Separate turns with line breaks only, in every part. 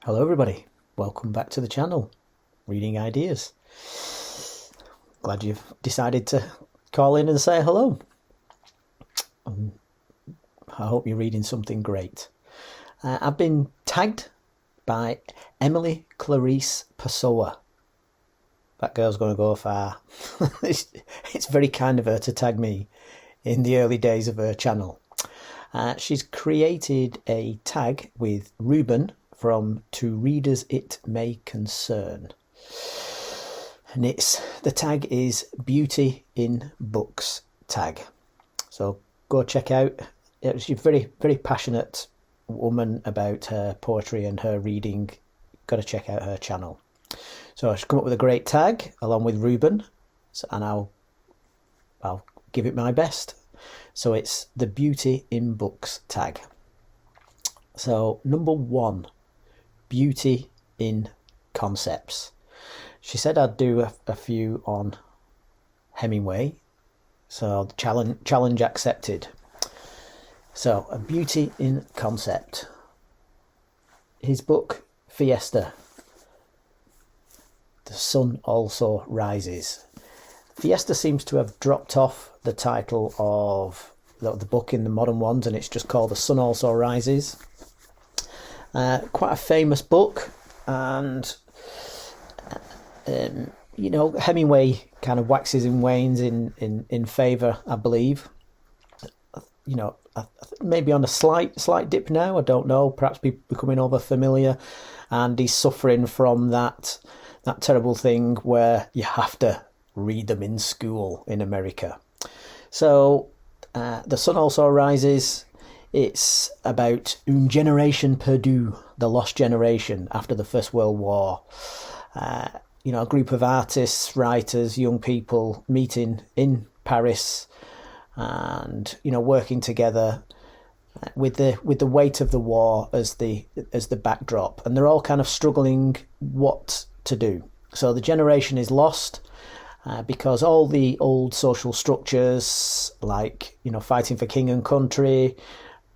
Hello everybody, welcome back to the channel, Reading Ideas. Glad you've decided to call in and say hello. I hope you're reading something great. I've been tagged by Emily Clarice Pessoa. That girl's going to go far. It's very kind of her to tag me in the early days of her channel. She's created a tag with Ruben from To Readers It May Concern. And the tag is Beauty in Books tag. So go check out. She's a very, very passionate woman about her poetry and her reading. Got to check out her channel. So she's come up with a great tag along with Ruben, and I'll give it my best. So it's the Beauty in Books tag. So number 1, beauty in concepts. She said I'd do a few on Hemingway, so challenge accepted. So a beauty in concept. His book Fiesta. The Sun Also Rises. Fiesta seems to have dropped off the title of the book in the modern ones, and it's just called The Sun Also Rises. Quite a famous book, and Hemingway kind of waxes and wanes in favour, I believe. Maybe on a slight dip now, I don't know, perhaps becoming over familiar, and he's suffering from that terrible thing where you have to read them in school in America. So The Sun Also Rises. It's about une génération perdue, the lost generation after the First World War. A group of artists, writers, young people meeting in Paris, and working together with the weight of the war as the backdrop, and they're all kind of struggling what to do. So the generation is lost. Because all the old social structures, like fighting for king and country,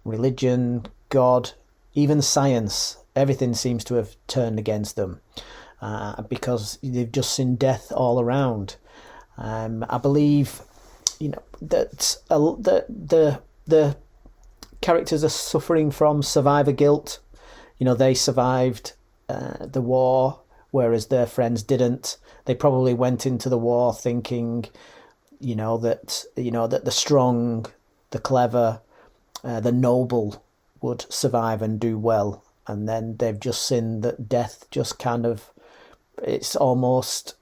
religion, God, even science, everything seems to have turned against them, because they've just seen death all around. I believe that the characters are suffering from survivor guilt. They survived the war, whereas their friends didn't. They probably went into the war thinking, that the strong, the clever, the noble would survive and do well, and then they've just seen that death just kind of, it's almost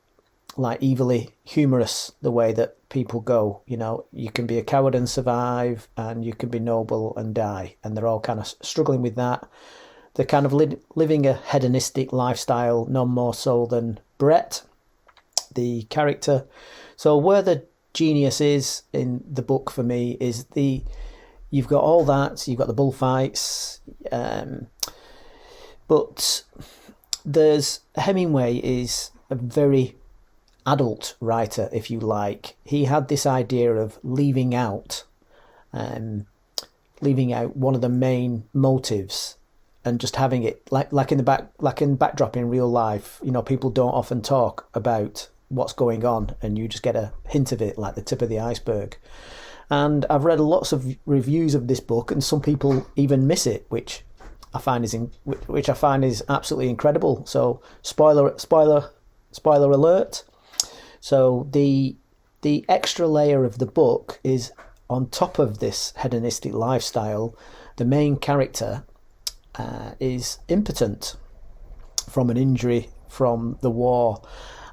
like evilly humorous the way that people go. You can be a coward and survive, and you can be noble and die, and they're all kind of struggling with that. They're kind of living a hedonistic lifestyle, no more so than Brett, the character. So where the genius is in the book for me is you've got all that, you've got the bullfights, but Hemingway is a very adult writer, if you like. He had this idea of leaving out one of the main motives, and just having it like in backdrop in real life. People don't often talk about what's going on, and you just get a hint of it, like the tip of the iceberg. And I've read lots of reviews of this book, and some people even miss it, which I find is absolutely incredible. So spoiler alert. So the extra layer of the book is, on top of this hedonistic lifestyle, the main character is impotent from an injury from the war,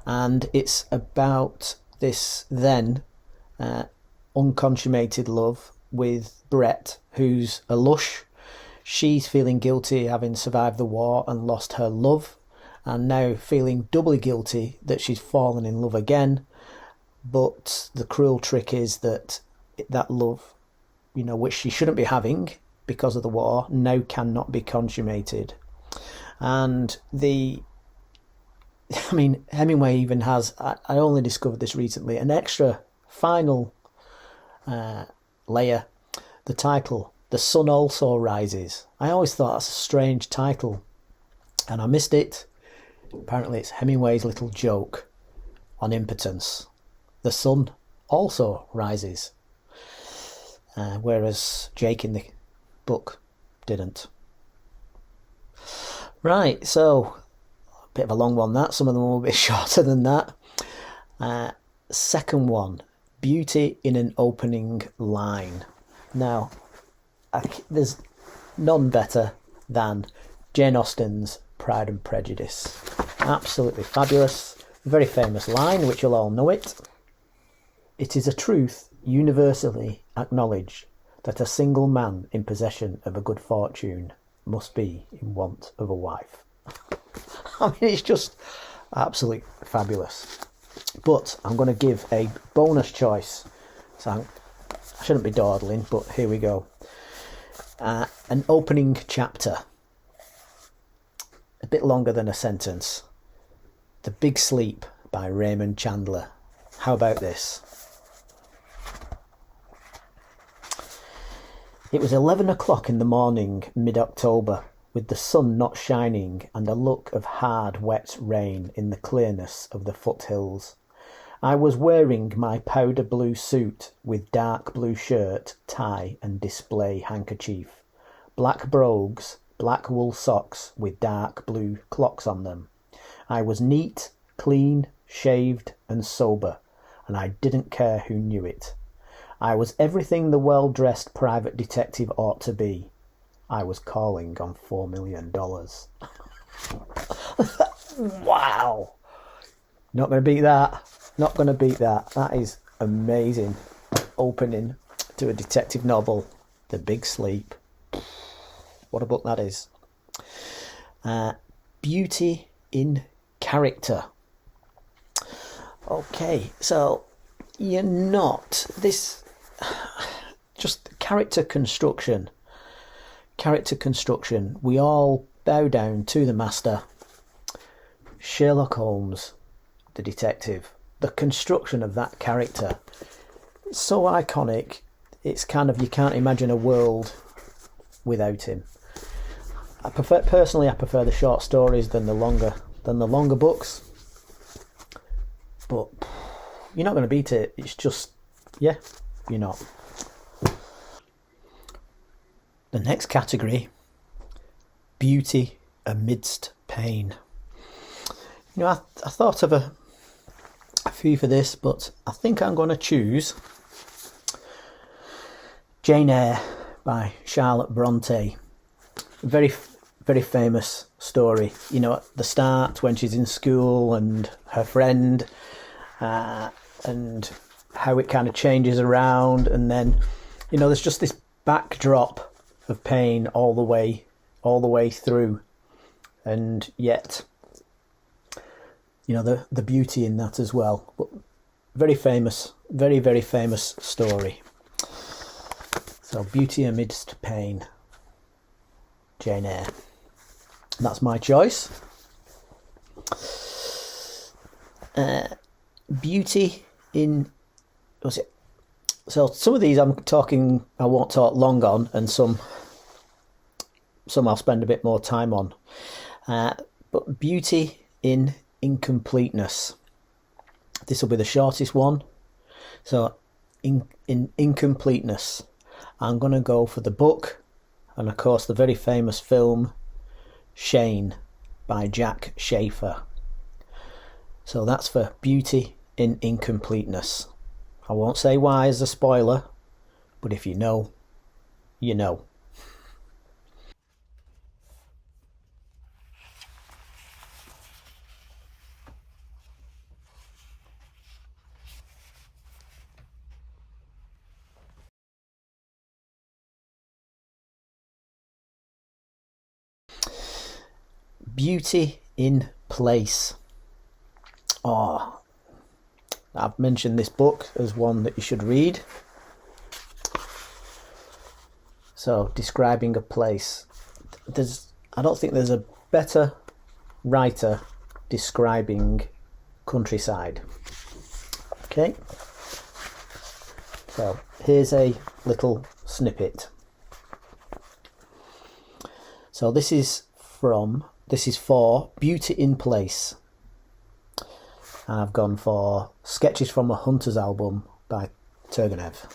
and it's about this then unconsummated love with Brett, who's a lush. She's feeling guilty having survived the war and lost her love, and now feeling doubly guilty that she's fallen in love again. But the cruel trick is that love, which she shouldn't be having because of the war, now cannot be consummated. And Hemingway even has, I only discovered this recently, an extra final layer, the title, The Sun Also Rises. I always thought that's a strange title. and I missed it. Apparently it's Hemingway's little joke on impotence. The sun also rises, whereas Jake in the book didn't. Right, so a bit of a long one that. Some of them will be shorter than that. Second one, beauty in an opening line. Now, there's none better than Jane Austen's Pride and Prejudice. Absolutely fabulous. Very famous line, which you'll all know it. It is a truth universally acknowledged that a single man in possession of a good fortune must be in want of a wife. I mean, it's just absolutely fabulous. But I'm going to give a bonus choice. So I shouldn't be dawdling, but here we go. An opening chapter. A bit longer than a sentence. The Big Sleep by Raymond Chandler. How about this? It was 11 o'clock in the morning, mid-October, with the sun not shining and a look of hard, wet rain in the clearness of the foothills. I was wearing my powder blue suit with dark blue shirt, tie and display handkerchief, black brogues, black wool socks with dark blue clocks on them. I was neat, clean, shaved and sober, and I didn't care who knew it. I was everything the well-dressed private detective ought to be. I was calling on $4 million. Wow! Not going to beat that. Not going to beat that. That is amazing. Opening to a detective novel. The Big Sleep. What a book that is. Beauty in character. Okay, so you're not... This... Just character construction. Character construction. We all bow down to the master. Sherlock Holmes, the detective. The construction of that character. It's so iconic. It's kind of, you can't imagine a world without him. I prefer the short stories than the longer books. But you're not going to beat it. It's just, yeah, you're not. The next category, beauty amidst pain. You know, I thought of a few for this, but I think I'm going to choose Jane Eyre by Charlotte Bronte. Very, very famous story. You know, at the start when she's in school and her friend, and how it kind of changes around, and then, you know, there's just this backdrop of pain all the way through, and yet, you know, the beauty in that as well. But very famous, very, very famous story. So, beauty amidst pain, Jane Eyre. That's my choice. Beauty in... What's it? So some of these I won't talk long on, and some I'll spend a bit more time on. But beauty in incompleteness. This will be the shortest one. So in incompleteness, I'm going to go for the book, and of course the very famous film Shane by Jack Schaefer. So that's for beauty in incompleteness. I won't say why as a spoiler, but if you know, you know. Beauty in place. Oh, I've mentioned this book as one that you should read. So, describing a place. I don't think there's a better writer describing countryside. Okay. So, here's a little snippet. So, this is this is for Beauty in Place. And I've gone for Sketches from a Hunter's Album by Turgenev.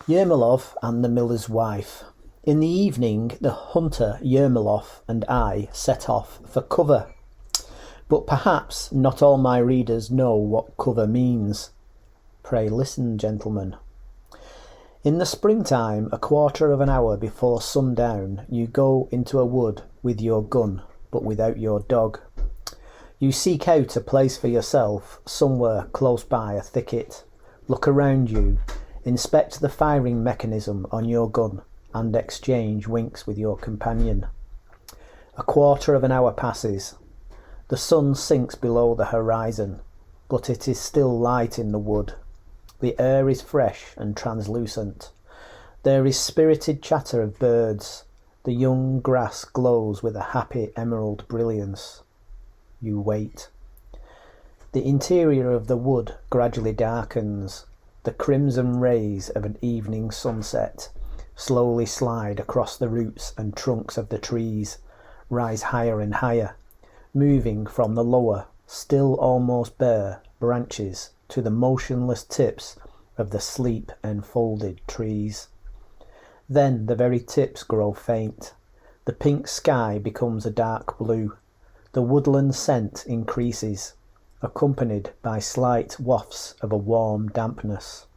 Yermolov and the Miller's Wife. In the evening, the hunter Yermolov and I set off for cover. But perhaps not all my readers know what cover means. Pray listen, gentlemen. In the springtime, a quarter of an hour before sundown, you go into a wood with your gun, but without your dog. You seek out a place for yourself, somewhere close by a thicket. Look around you, inspect the firing mechanism on your gun, and exchange winks with your companion. A quarter of an hour passes. The sun sinks below the horizon, but it is still light in the wood. The air is fresh and translucent. There is spirited chatter of birds. The young grass glows with a happy emerald brilliance. You wait. The interior of the wood gradually darkens. The crimson rays of an evening sunset slowly slide across the roots and trunks of the trees, rise higher and higher, moving from the lower, still almost bare, branches to the motionless tips of the sleep-enfolded trees. Then the very tips grow faint. The pink sky becomes a dark blue. The woodland scent increases, accompanied by slight wafts of a warm dampness.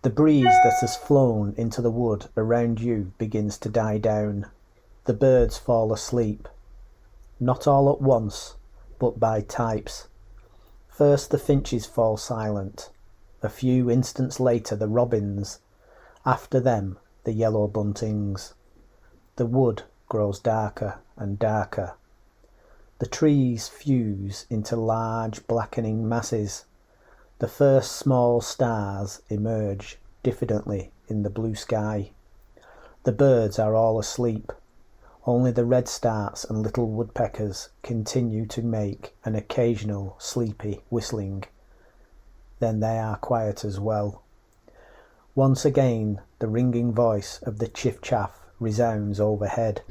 The breeze that has flown into the wood around you begins to die down. The birds fall asleep. Not all at once, but by types. First the finches fall silent. A few instants later the robins. After them the yellow buntings. The wood grows darker and darker. The trees fuse into large blackening masses. The first small stars emerge diffidently in the blue sky. The birds are all asleep. Only the redstarts and little woodpeckers continue to make an occasional sleepy whistling. Then they are quiet as well. Once again the ringing voice of the chiff-chaff resounds overhead.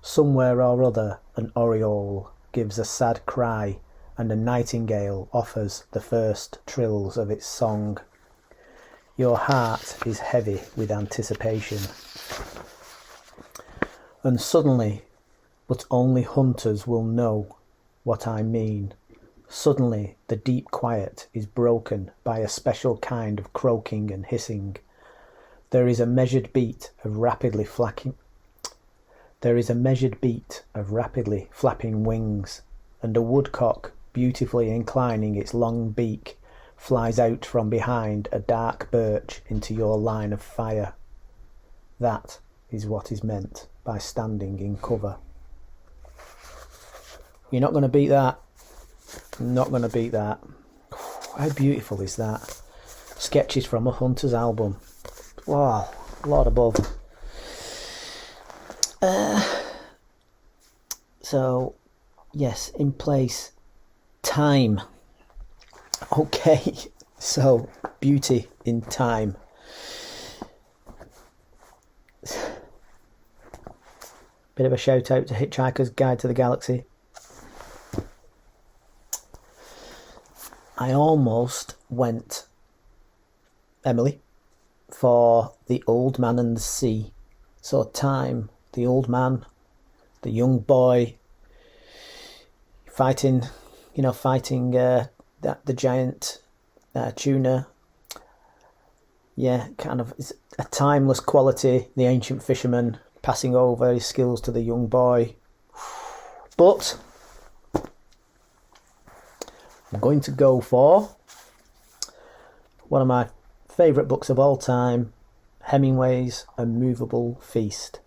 Somewhere or other an oriole gives a sad cry, and a nightingale offers the first trills of its song. Your heart is heavy with anticipation. And suddenly, but only hunters will know what I mean, suddenly the deep quiet is broken by a special kind of croaking and hissing. There is a measured beat of rapidly flapping wings, and a woodcock, beautifully inclining its long beak, flies out from behind a dark birch into your line of fire. That is what is meant by standing in cover. You're not going to beat that. Not going to beat that. How beautiful is that? Sketches from a Hunter's Album. Wow, Lord above. So, yes, in place, time. Okay, so beauty in time. Bit of a shout out to Hitchhiker's Guide to the Galaxy. I almost went, Emily, for The Old Man and the Sea. So time, the old man, the young boy, fighting the giant tuna. Yeah, kind of it's a timeless quality. The ancient fisherman passing over his skills to the young boy. But I'm going to go for one of my favourite books of all time, Hemingway's A Movable Feast.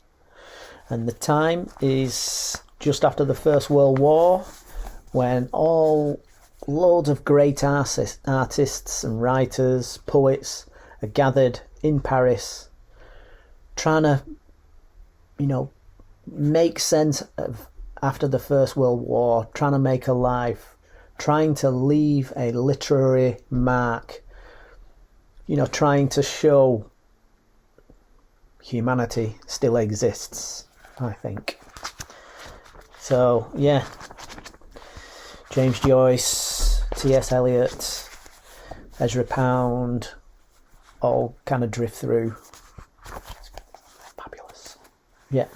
And the time is just after the First World War, when loads of great artists and writers, poets are gathered in Paris, trying to, make sense of after the First World War, trying to make a life, trying to leave a literary mark, trying to show humanity still exists, I think. So, yeah. James Joyce, T.S. Eliot, Ezra Pound, all kind of drift through. Fabulous. Yeah.